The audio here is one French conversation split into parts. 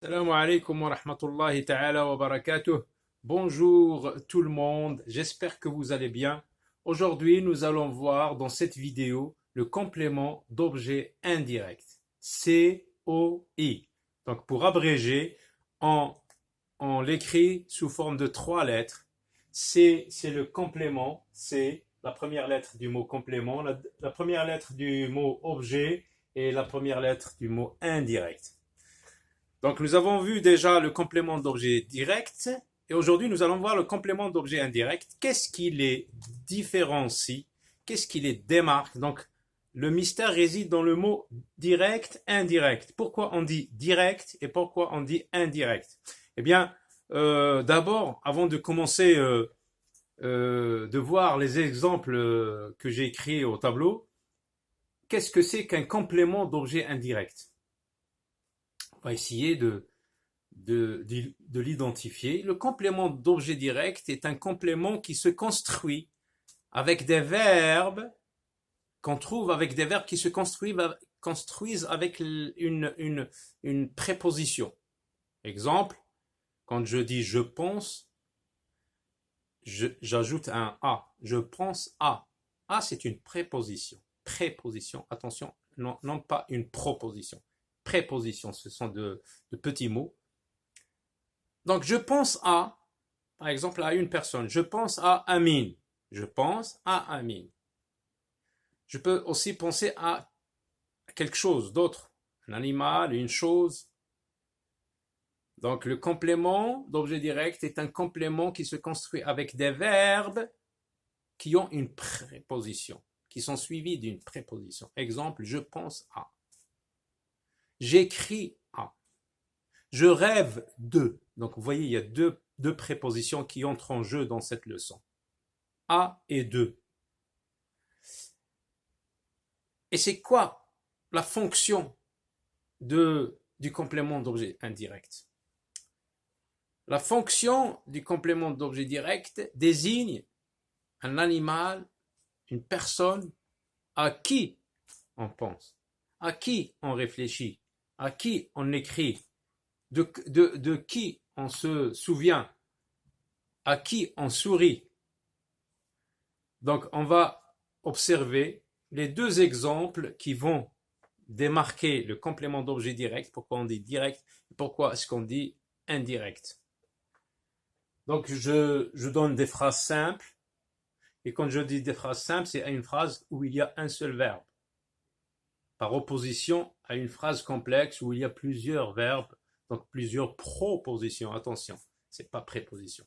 Salam alaikum wa rahmatullahi ta'ala wa barakatuh. Bonjour tout le monde, j'espère que vous allez bien. Aujourd'hui, nous allons voir dans cette vidéo le complément d'objet indirect, COI. Donc pour abréger, on l'écrit sous forme de 3 lettres. C, c'est le complément, c'est la première lettre du mot complément, la première lettre du mot objet et la première lettre du mot indirect. Donc, nous avons vu déjà le complément d'objet direct et aujourd'hui, nous allons voir le complément d'objet indirect. Qu'est-ce qui les différencie? Qu'est-ce qui les démarque? Donc, le mystère réside dans le mot direct, indirect. Pourquoi on dit direct et pourquoi on dit indirect? Eh bien, d'abord, avant de commencer de voir les exemples que j'ai écrits au tableau, qu'est-ce que c'est qu'un complément d'objet indirect? On va essayer de l'identifier. Le complément d'objet direct est un complément qui se construit avec des verbes qu'on trouve avec des verbes qui se construisent avec une préposition. Exemple, quand je dis je pense, j'ajoute un A. Je pense à. A, c'est une préposition. Préposition, attention, non pas une proposition. Préposition, ce sont de petits mots. Donc, je pense à, par exemple, à une personne. Je pense à Amin. Je pense à Amin. Je peux aussi penser à quelque chose d'autre. Un animal, une chose. Donc, le complément d'objet direct est un complément qui se construit avec des verbes qui ont une préposition, qui sont suivis d'une préposition. Exemple, je pense à. J'écris à. Je rêve de. Donc, vous voyez, il y a deux prépositions qui entrent en jeu dans cette leçon. À et de. Et c'est quoi la fonction du complément d'objet indirect? La fonction du complément d'objet direct désigne un animal, une personne à qui on pense, à qui on réfléchit, à qui on écrit, de qui on se souvient, à qui on sourit. Donc, on va observer les deux exemples qui vont démarquer le complément d'objet direct. Pourquoi on dit direct et pourquoi est-ce qu'on dit indirect? Donc, je donne des phrases simples. Et quand je dis des phrases simples, c'est une phrase où il y a un seul verbe. Par opposition à une phrase complexe où il y a plusieurs verbes, donc plusieurs propositions. Attention, c'est pas préposition.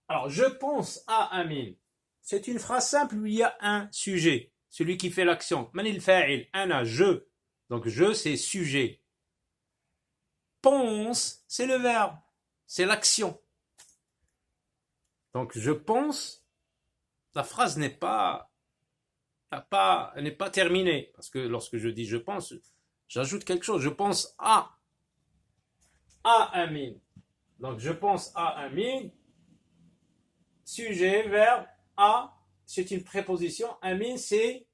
Alors, je pense à Amin. C'est une phrase simple où il y a un sujet, celui qui fait l'action. Manil fa'il, ana, je. Donc, je, c'est sujet. Pense, c'est le verbe, c'est l'action. Donc, je pense, la phrase n'est pas terminée. Parce que lorsque je dis je pense, j'ajoute quelque chose. Je pense à Amin. Donc, je pense à Amin. Sujet, verbe, à, c'est une préposition. Amin, c'est,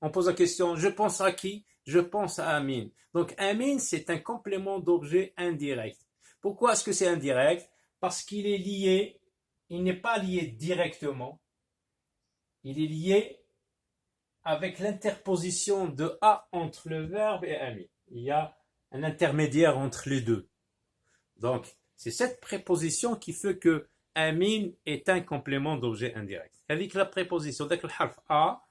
on pose la question, je pense à qui? Je pense à Amin. Donc, Amin, c'est un complément d'objet indirect. Pourquoi est-ce que c'est indirect? Parce qu'il est lié, il n'est pas lié directement, il est lié avec l'interposition de A entre le verbe et Amin. Il y a un intermédiaire entre les deux. Donc, c'est cette préposition qui fait que Amin est un complément d'objet indirect. Avec la préposition, avec le harf A,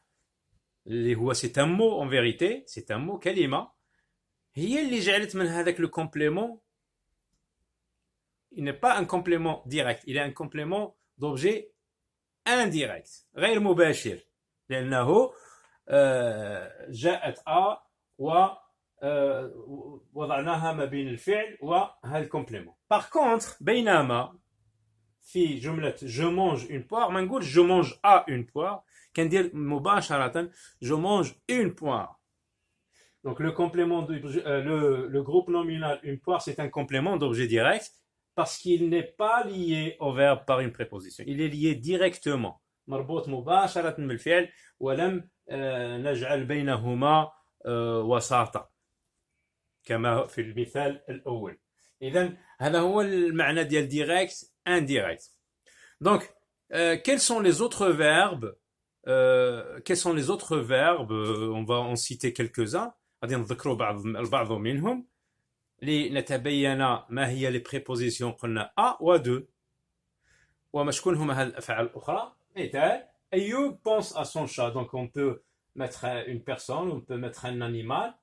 c'est un mot en vérité, c'est un mot kalima. هي اللي جعلت من هذاك le complément, il n'est pas un complément direct, il est un complément d'objet indirect, غير مباشر, لأنه جاءت A ووضعناها ما بين الفعل وهذا الكومبليمون. Par contre, بينما في جملة je mange une poire ما نقول je mange à une poire, كندير مباشرة je mange une poire. Donc le complément le groupe nominal une poire, c'est un complément d'objet direct parce qu'il n'est pas lié au verbe par une préposition. Il est lié directement. مربوط مباشرة بالفعل ولم نجعل بينهما وساطة. كما في المثال الأول. إذن هذا هو المعنى ديال direct indirect. Donc quels sont les autres verbes on va en citer quelques-uns. غادي نذكروا البعض منهم لنتبين ما هي les prépositions قلنا a و de وما شكون هما هذه الأفعال الأخرى. مثال Ayoub pense à son chat. Donc on peut mettre une personne, on peut mettre un animal.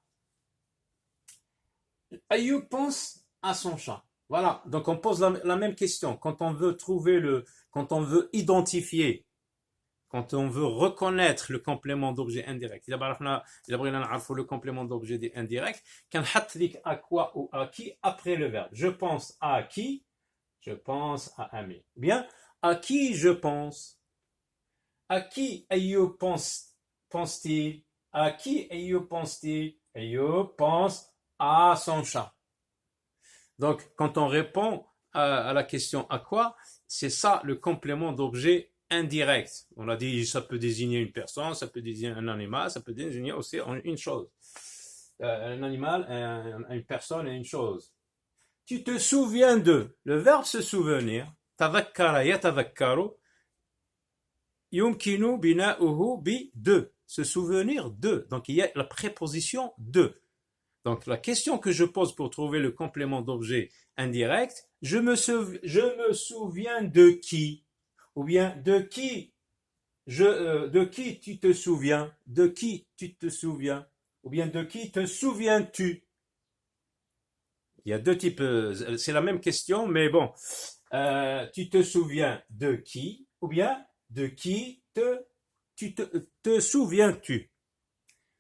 Ayoub pense à son chat. Voilà, donc on pose la même question. Quand on veut quand on veut identifier, quand on veut reconnaître le complément d'objet indirect. إذا بغينا نعرفوا le complément d'objet indirect, كنحط ديك à quoi ou à qui après le verbe. Je pense à qui? Je pense à Ami. Bien, à qui je pense? À qui Ayoub pense-t-il? À qui Ayoub pense-t-il? Ayoub pense à son chat. Donc, quand on répond à la question à quoi, c'est ça le complément d'objet indirect. On a dit ça peut désigner une personne, ça peut désigner un animal, ça peut désigner aussi une chose. Un animal, une personne et une chose. Tu te souviens de. Le verbe se souvenir. Tadhakkara yatadhakkaru. Yumkinu bina'uhu bi de. Se souvenir de. Donc il y a la préposition de. Donc la question que je pose pour trouver le complément d'objet indirect, je me souviens de qui? Ou bien de qui tu te souviens? De qui tu te souviens? Ou bien de qui te souviens-tu? Il y a deux types, c'est la même question, mais bon, tu te souviens de qui? Ou bien de qui te souviens-tu?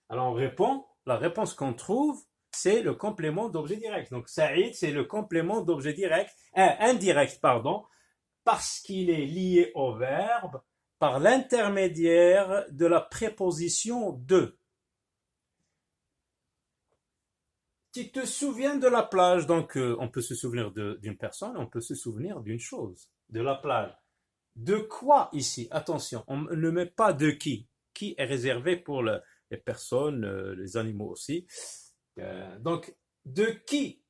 Alors on répond, la réponse qu'on trouve, c'est le complément d'objet direct. Donc Saïd, c'est le complément d'objet indirect, parce qu'il est lié au verbe par l'intermédiaire de la préposition de. Tu te souviens de la plage, donc on peut se souvenir d'une personne, on peut se souvenir d'une chose, de la plage. De quoi ici? Attention, on ne met pas de qui. Qui est réservé pour les personnes, les animaux aussi. Donc, de qui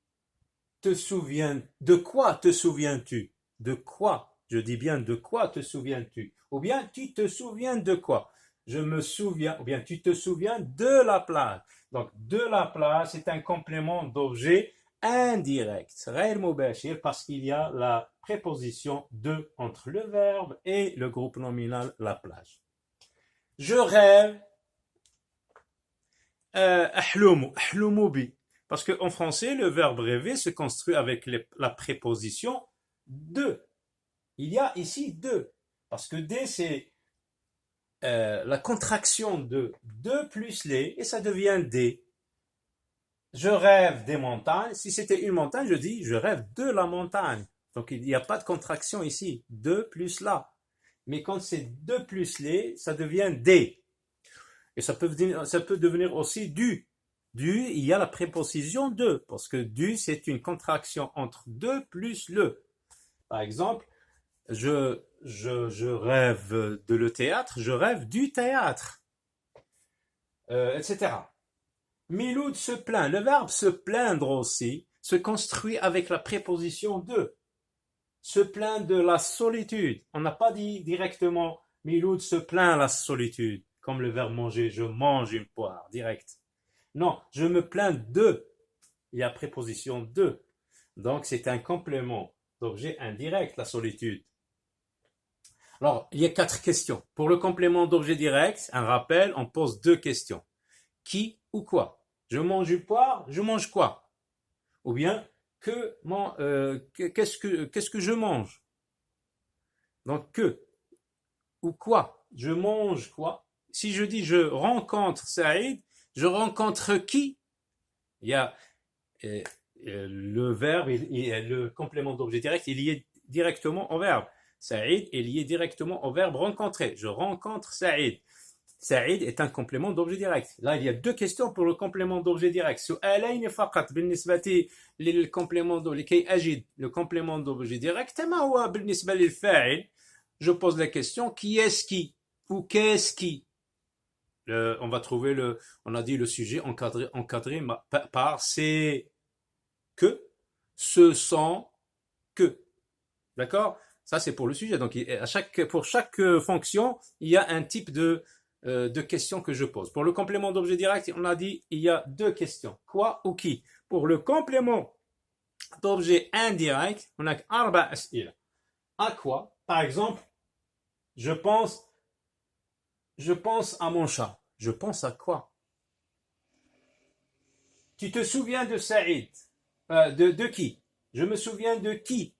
te souviens? De quoi te souviens-tu? De quoi? Je dis bien de quoi te souviens-tu? Ou bien tu te souviens de quoi? Je me souviens, ou bien tu te souviens de la plage. Donc, de la plage, c'est un complément d'objet indirect, غير مباشر, parce qu'il y a la préposition de entre le verbe et le groupe nominal la plage. Je rêve. أحلم بي. Parce qu'en français, le verbe rêver se construit avec la préposition de. Il y a ici de. Parce que de, c'est la contraction de plus les, et ça devient des. Je rêve des montagnes. Si c'était une montagne, je dis je rêve de la montagne. Donc il n'y a pas de contraction ici. De plus la. Mais quand c'est de plus les, ça devient des. Et ça peut devenir aussi du. Du, il y a la préposition de, parce que du, c'est une contraction entre de plus le. Par exemple, je rêve de le théâtre, je rêve du théâtre, etc. Miloud se plaint. Le verbe se plaindre aussi se construit avec la préposition de. Se plaint de la solitude. On n'a pas dit directement Miloud se plaint la solitude. Comme le verbe manger, je mange une poire, direct. Non, je me plains de. Il y a préposition de. Donc, c'est un complément d'objet indirect, la solitude. Alors, il y a 4 questions. Pour le complément d'objet direct, un rappel, on pose 2 questions. Qui ou quoi? Je mange une poire, je mange quoi? Ou bien, qu'est-ce que je mange? Donc, que ou quoi? Je mange quoi? Si je dis je rencontre Saïd, je rencontre qui? Il y a le verbe, le complément d'objet direct, il y est directement au verbe. Saïd est lié directement au verbe rencontrer. Je rencontre Saïd. Saïd est un complément d'objet direct. Là, il y a 2 questions pour le complément d'objet direct. سؤالين فقط بالنسبة للcomplément لكي أجد le complément d'objet direct. ما هو بالنسبة للفاعل? Je pose la question qui est-ce qui ou qu'est-ce qui? On va trouver on a dit le sujet encadré par c'est que, ce sont que. D'accord? Ça, c'est pour le sujet. Donc, pour chaque fonction, il y a un type de questions que je pose. Pour le complément d'objet direct, on a dit il y a deux questions. Quoi ou qui? Pour le complément d'objet indirect, on a arba as'ila. À quoi? Par exemple, je pense à mon chat. Je pense à quoi? Tu te souviens de Saïd? De qui? Je me souviens de qui?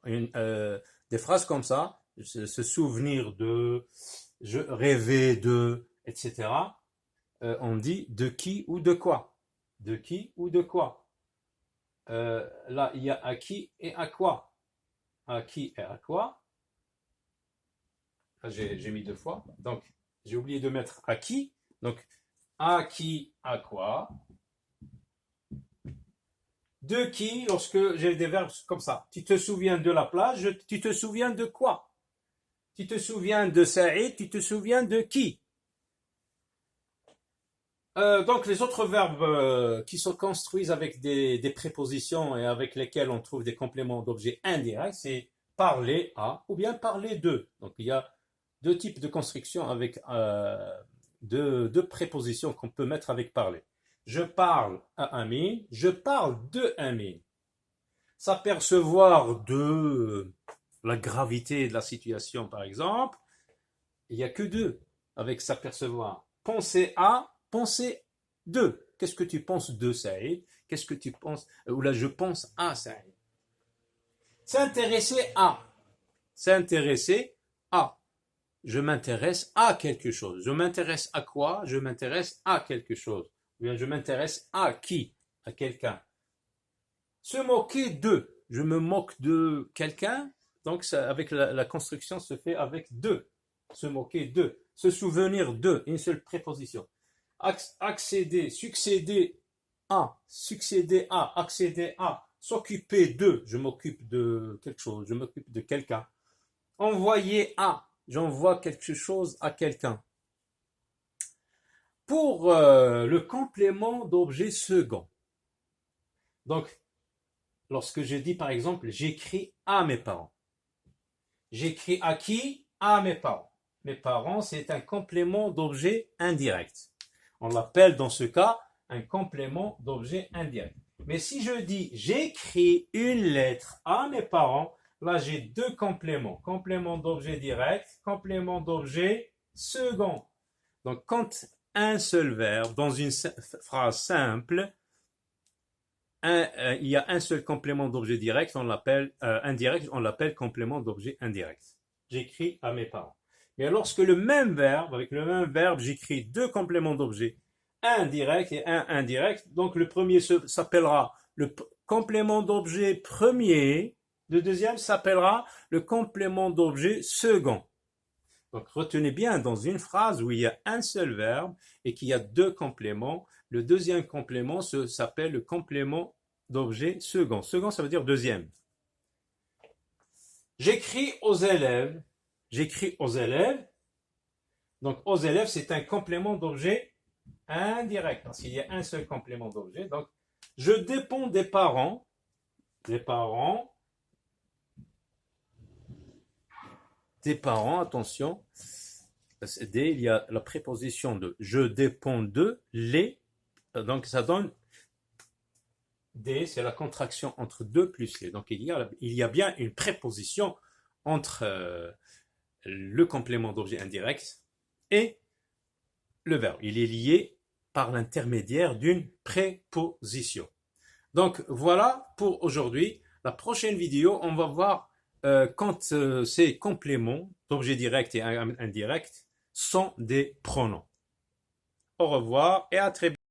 Des phrases comme ça, se souvenir de, je rêvais de, etc. On dit de qui ou de quoi? De qui ou de quoi? Là, il y a à qui et à quoi? À qui et à quoi? J'ai mis deux fois. Donc, j'ai oublié de mettre à qui. Donc, à qui, à quoi? De qui, lorsque j'ai des verbes comme ça. Tu te souviens de la plage, tu te souviens de quoi? Tu te souviens de Saïd, tu te souviens de qui? Donc les autres verbes qui se construisent avec des prépositions et avec lesquels on trouve des compléments d'objets indirects, c'est parler à ou bien parler de. Donc il y a deux types de constructions avec deux prépositions qu'on peut mettre avec parler. Je parle à Amin, je parle de Amin. S'apercevoir de la gravité de la situation, par exemple, il n'y a que deux avec s'apercevoir. Penser à, penser de. Qu'est-ce que tu penses de Saïd? Qu'est-ce que tu penses? Ou là, je pense à Saïd. S'intéresser à. S'intéresser à. Je m'intéresse à quelque chose. Je m'intéresse à quoi? Je m'intéresse à quelque chose. Ou bien je m'intéresse à qui? À quelqu'un. Se moquer de. Je me moque de quelqu'un. Donc, ça, avec la construction se fait avec de. Se moquer de. Se souvenir de. Une seule préposition. Accéder, succéder à, accéder à, s'occuper de, je m'occupe de quelque chose, je m'occupe de quelqu'un. Envoyer à, j'envoie quelque chose à quelqu'un. Pour le complément d'objet second. Donc, lorsque je dis par exemple, j'écris à mes parents. J'écris à qui? À mes parents. Mes parents, c'est un complément d'objet indirect. On l'appelle dans ce cas un complément d'objet indirect. Mais si je dis j'écris une lettre à mes parents, là j'ai deux compléments. Complément d'objet direct, complément d'objet second. Donc quand un seul verbe dans une phrase simple, il y a un seul complément d'objet direct, on l'appelle indirect, on l'appelle complément d'objet indirect. J'écris à mes parents. Mais lorsque le même verbe, avec le même verbe, j'écris deux compléments d'objet, un direct et un indirect, donc le premier s'appellera le complément d'objet premier, le deuxième s'appellera le complément d'objet second. Donc retenez bien, dans une phrase où il y a un seul verbe et qu'il y a deux compléments, le deuxième complément s'appelle le complément d'objet second. Second, ça veut dire deuxième. J'écris aux élèves. J'écris aux élèves. Donc, aux élèves, c'est un complément d'objet indirect, parce qu'il y a un seul complément d'objet. Donc, je dépends des parents. Des parents. Des parents, attention. Il y a la préposition de je dépends de les. Donc, ça donne des, c'est la contraction entre deux plus les. Donc, il y a bien une préposition entre le complément d'objet indirect et le verbe. Il est lié par l'intermédiaire d'une préposition. Donc voilà pour aujourd'hui. La prochaine vidéo, on va voir quand ces compléments d'objet direct et indirect sont des pronoms. Au revoir et à très bientôt.